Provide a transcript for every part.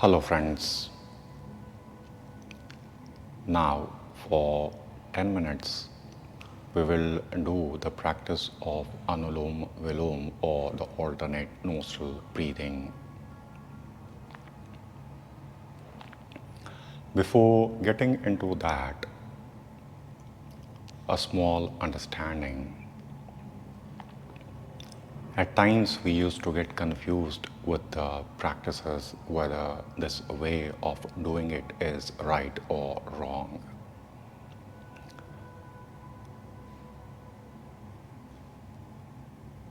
Hello friends, now for 10 minutes we will do the practice of Anulom Vilom or the alternate nostril breathing. Before getting into that, a small understanding. At times we used to get confused with the practices whether this way of doing it is right or wrong.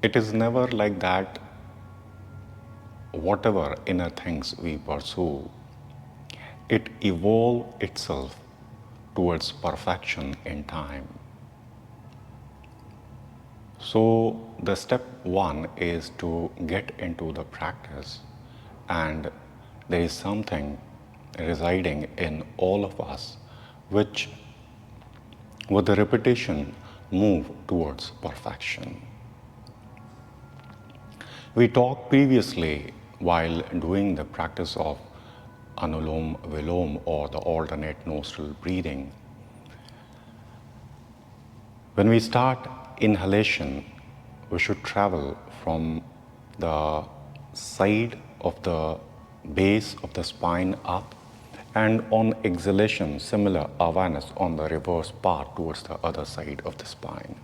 It is never like that. Whatever inner things we pursue, it evolves itself towards perfection in time. So the step one is to get into the practice, and there is something residing in all of us which with the repetition move towards perfection. We talked previously while doing the practice of Anulom Vilom or the alternate nostril breathing. When we start inhalation, we should travel from the side of the base of the spine up, and on exhalation, similar awareness on the reverse part towards the other side of the spine.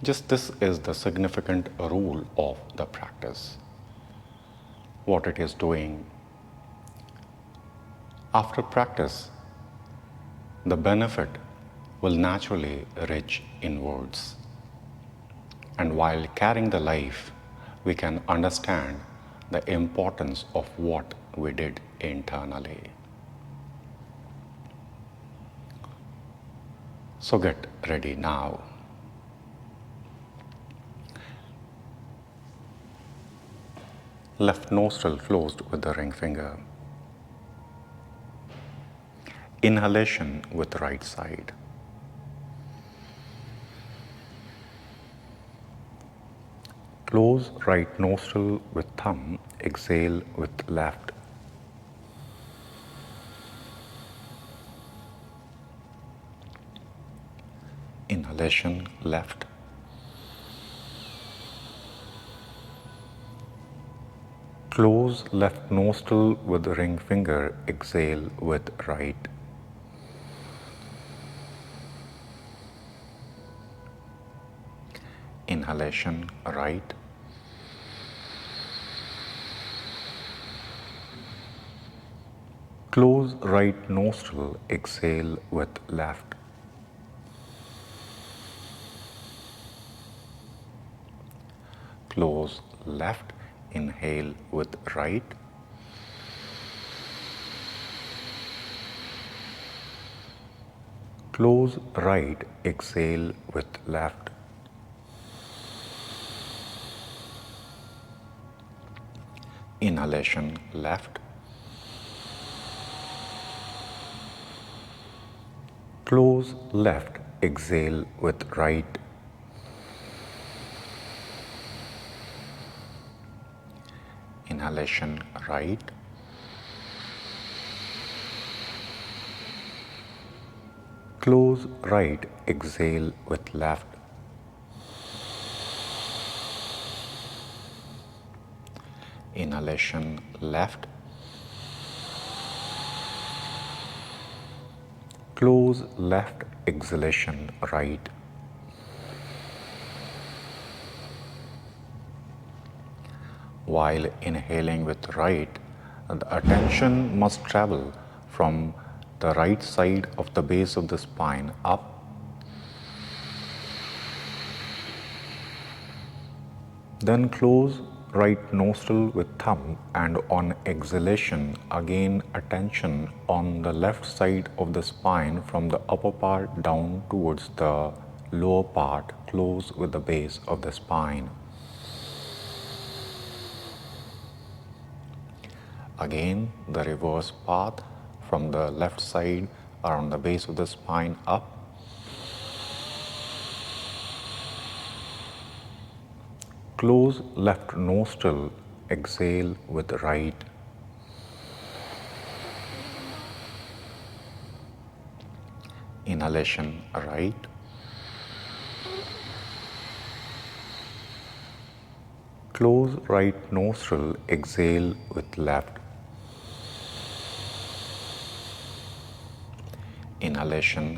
Just this is the significant rule of the practice. What it is doing. After practice, the benefit will naturally reach inwards. And while carrying the life, we can understand the importance of what we did internally. So get ready now. Left nostril closed with the ring finger. Inhalation with right side. Close right nostril with thumb, exhale with left. Inhalation left. Close left nostril with ring finger, exhale with right. Inhalation right. Close right nostril, exhale with left. Close left, inhale with right. Close right, exhale with left. Inhalation left. Close left, exhale with right. Inhalation right. Close right, exhale with left. Inhalation left. Close left, exhalation right. While inhaling with right, the attention must travel from the right side of the base of the spine up. Then close right nostril with thumb, and on exhalation, again attention on the left side of the spine from the upper part down towards the lower part, close with the base of the spine. Again, the reverse path from the left side around the base of the spine up. Close left nostril, exhale with right. Inhalation right. Close right nostril, exhale with left. Inhalation